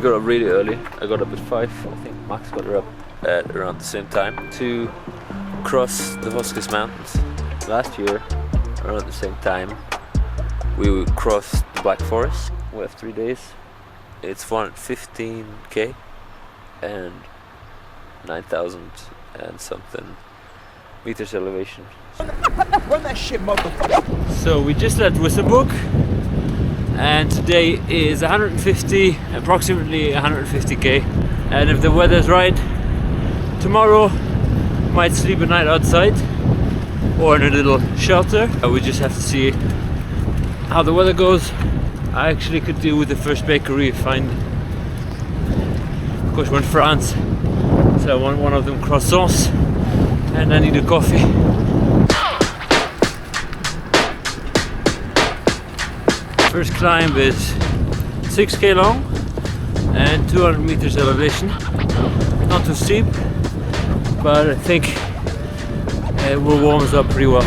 got up really early. I got up at 5. I think Max got up at around the same time to cross the Vosges Mountains. Last year, around the same time, we crossed the Black Forest. We have 3 days. It's 415k and 9,000 and something meters elevation. Run that shit, motherfucker! So we just left Wissenburg, and today is approximately 150k. And if the weather's right, tomorrow might sleep a night outside or in a little shelter. We just have to see how the weather goes. I actually could do with the first bakery find. Of course, we're in France, so I want one of them croissants, and I need a coffee. First climb is 6k long and 200 meters elevation. Not too steep, but I think it will warm us up pretty well.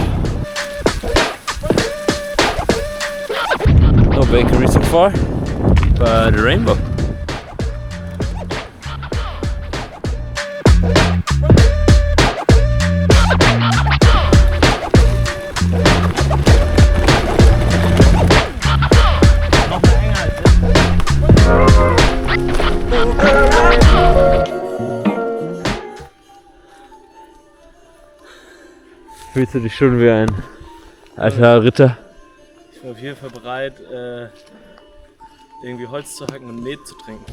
No bakery so far, but a rainbow. Fühlst du dich schon wie ein alter Ritter? Ich bin auf jeden Fall bereit, irgendwie Holz zu hacken und Met zu trinken.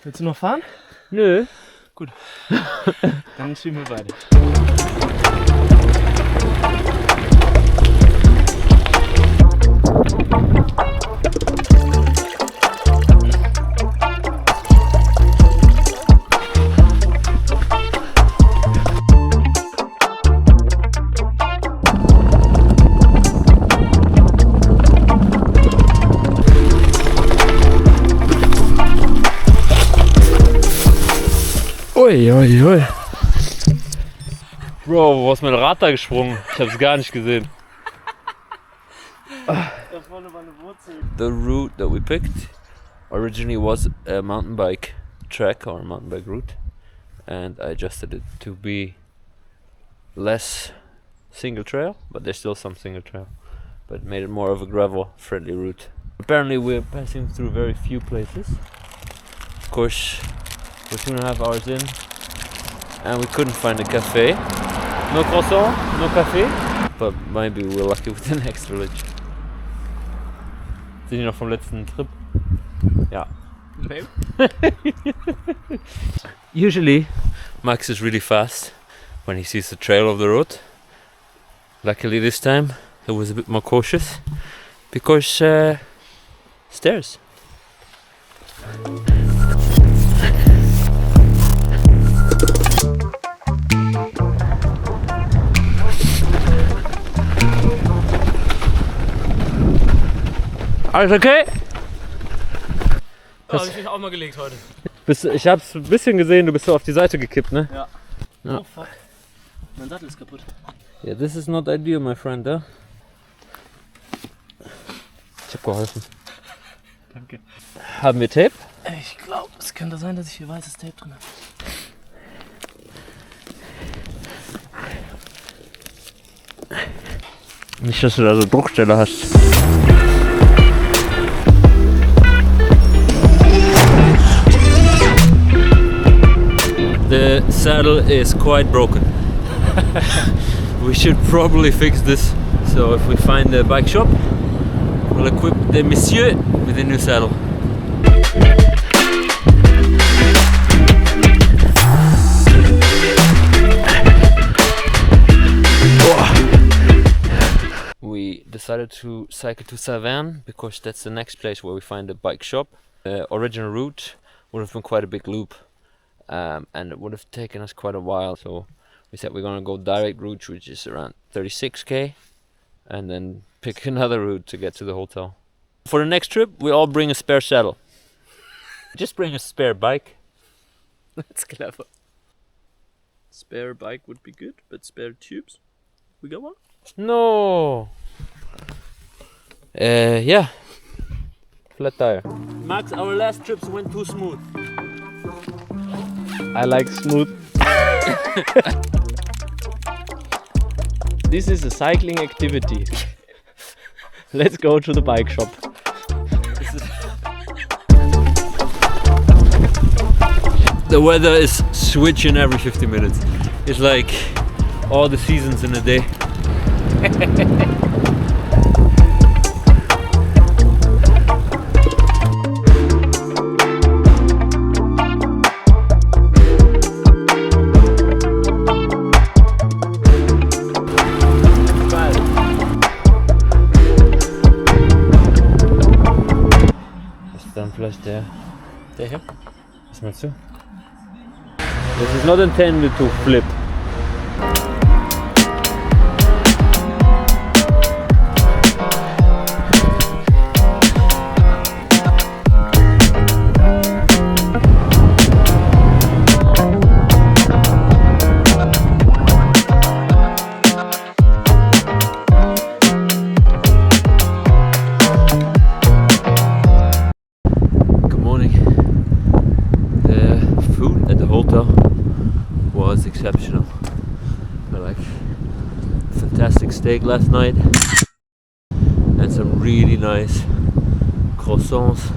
Willst du noch fahren? Nö. Gut. Dann schieben wir beide. Ui, ui, ui. Bro, wo ist mein Rad da gesprungen? Ich hab's gar nicht gesehen. Da vorne war eine Wurzel. The route that we picked originally was a mountain bike track or a mountain bike route, and I adjusted it to be less single trail, but there's still some single trail, but made it more of a gravel friendly route. Apparently we're passing through very few places. Of course, we're 2.5 hours in and we couldn't find a cafe. No croissant, no cafe, but maybe we're lucky with the next village. Sind die noch vom letzten Trip? Ja. Lame. Usually Max is really fast when he sees the trail of the road. Luckily this time he was a bit more cautious because stairs. Alles okay? Ja, hab ich mich auch mal gelegt heute. Ich hab's ein bisschen gesehen, du bist so auf die Seite gekippt, ne? Ja. Ja. Oh fuck. Mein Sattel ist kaputt. Yeah, this is not ideal, my friend, huh? Ich hab geholfen. Danke. Haben wir Tape? Ich glaube, es könnte sein, dass ich hier weißes Tape drin habe. Nicht, dass du da so Druckstelle hast. The saddle is quite broken. We should probably fix this. So if we find a bike shop, we'll equip the monsieur with a new saddle. We decided to cycle to Saverne because that's the next place where we find a bike shop. The original route would have been quite a big loop. And it would have taken us quite a while, so we said we're gonna go direct route, which is around 36k, and then pick another route to get to the hotel. For the next trip, we all bring a spare saddle. Just bring a spare bike. That's clever. Spare bike would be good, but spare tubes. We got one? No. Yeah. Flat tire. Max, our last trips went too smooth. I like smooth. This is a cycling activity. Let's go to the bike shop. The weather is switching every 50 minutes. It's like all the seasons in a day. Was ist dann vielleicht der hier? Was meinst du? This is not intended to flip. Good morning. The food at the hotel was exceptional. I like fantastic steak last night and some really nice croissants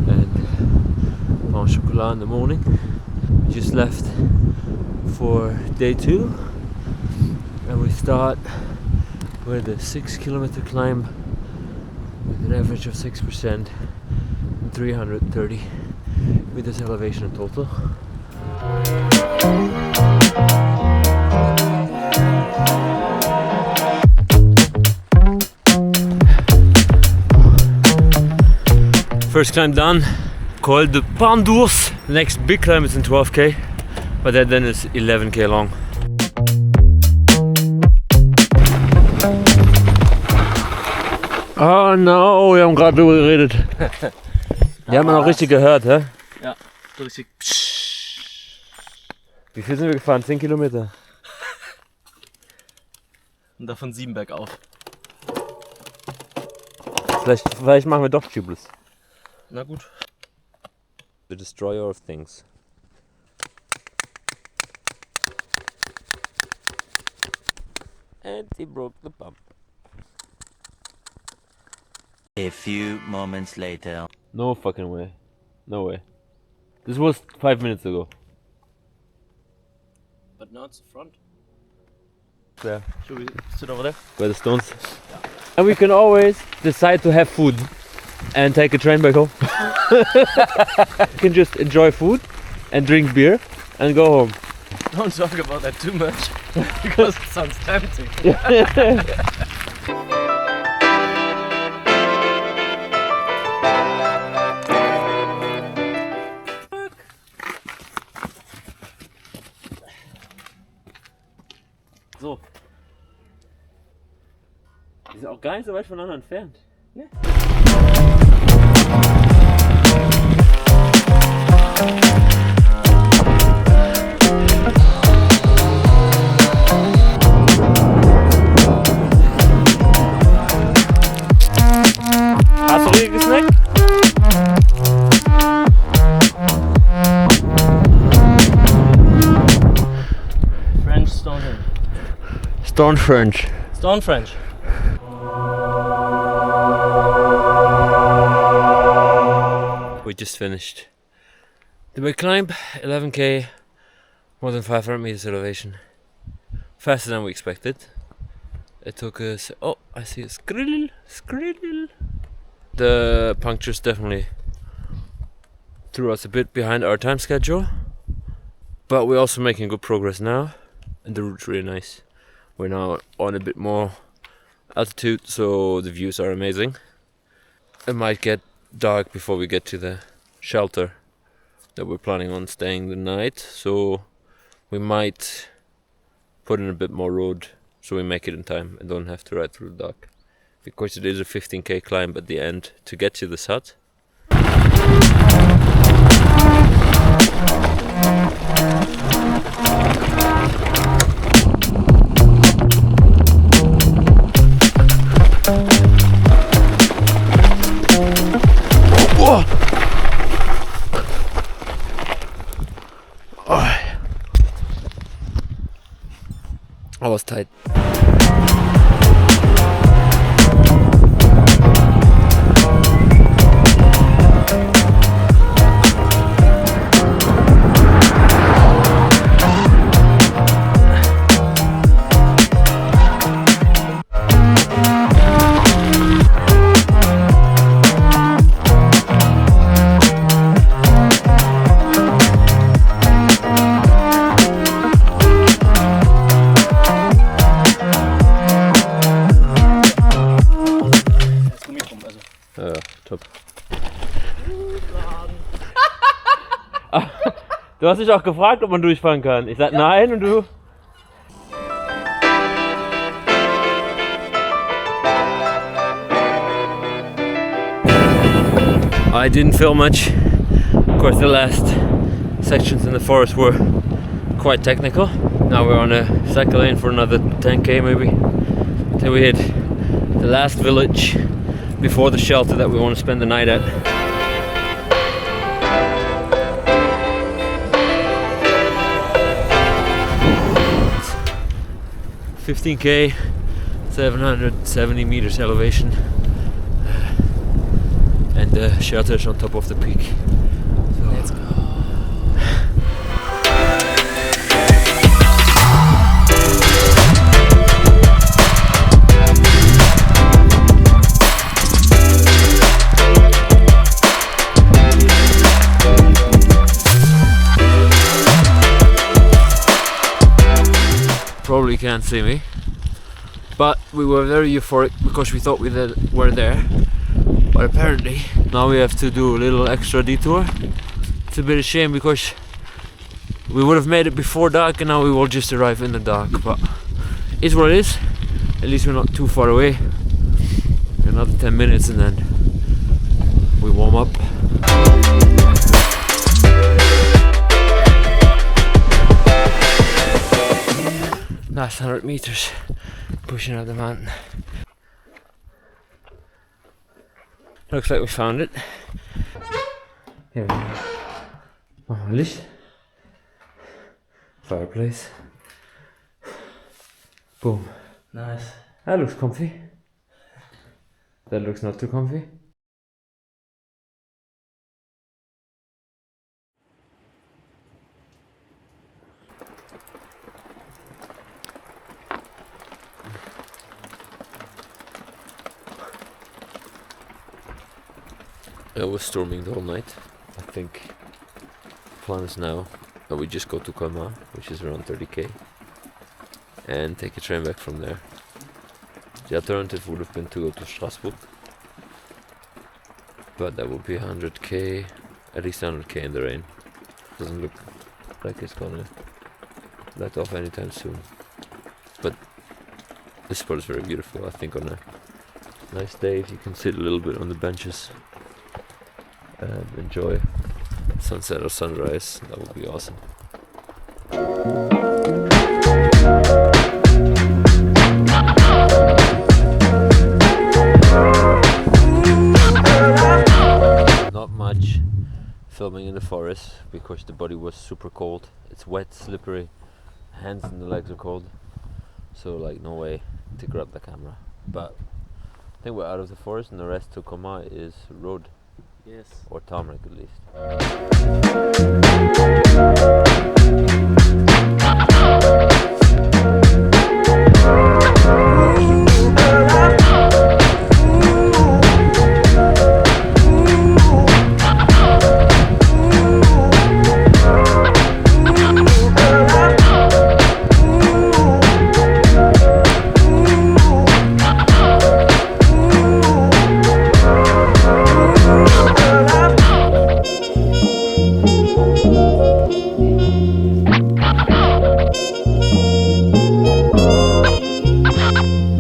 and pain au chocolat in the morning. We just left for day 2 and we start with a 6-kilometer climb with an average of 6% and 330 meters elevation in total. First climb done, called the Punctures. The next big climb is in 12k, but that then is 11k long. Oh no, wir haben gerade drüber geredet. Die haben wir noch richtig gehört, hä? Ja, so richtig. Wie viel sind wir gefahren? 10 Kilometer? Und davon 7 bergauf. Vielleicht machen wir doch tubeless. Na gut. The destroyer of things. And he broke the pump. A few moments later. No fucking way. No way. This was 5 minutes ago. But now it's the front. There. Should we sit over there? Where the stones. And we can always decide to have food and take a train back home. You can just enjoy food and drink beer and go home. Don't talk about that too much, because it sounds tempting. So. Die sind auch gar nicht so weit voneinander entfernt. Ne? Hast du richtig gesnackt? French Stonehenge. Stone French. Stone French. We just finished the big climb, 11k, more than 500 meters elevation. Faster than we expected. It took us, oh, I see a skrill. The punctures definitely threw us a bit behind our time schedule, but we're also making good progress now, and the route's really nice. We're now on a bit more altitude, so the views are amazing. It might get dark before we get to the shelter that we're planning on staying the night, so we might put in a bit more road so we make it in time and don't have to ride through the dark, because it is a 15k climb at the end to get to this hut. Top. Du hast dich auch gefragt, ob man durchfahren kann. Ich sag nein und du? I didn't feel much. Of course, the last sections in the forest were quite technical. Now we're on a cycle lane for another 10k maybe, till we hit the last village before the shelter that we want to spend the night at. 15k, 770 meters elevation, and the shelter is on top of the peak. So let's go. Probably can't see me, but we were very euphoric because we thought we were there, but apparently now we have to do a little extra detour. It's a bit of a shame because we would have made it before dark and now we will just arrive in the dark, but it's what it is. At least we're not too far away. Another 10 minutes and then we warm up. Last 100 meters, pushing up the mountain. Looks like we found it. Here we go. Oh, Licht. Fireplace. Boom. Nice. That looks comfy. That looks not too comfy. It was storming the whole night. I think the plan is now that we just go to Colmar, which is around 30k, and take a train back from there. The alternative would have been to go to Strasbourg, but that would be 100k, at least 100k in the rain. Doesn't look like it's gonna let off anytime soon. But this spot is very beautiful. I think on a nice day, if you can sit a little bit on the benches and enjoy sunset or sunrise, that would be awesome. Not much filming in the forest because the body was super cold. It's wet, slippery, hands and the legs are cold, so like no way to grab the camera. But I think we're out of the forest and the rest to Colmar is road. Yes. Or tarmac at least.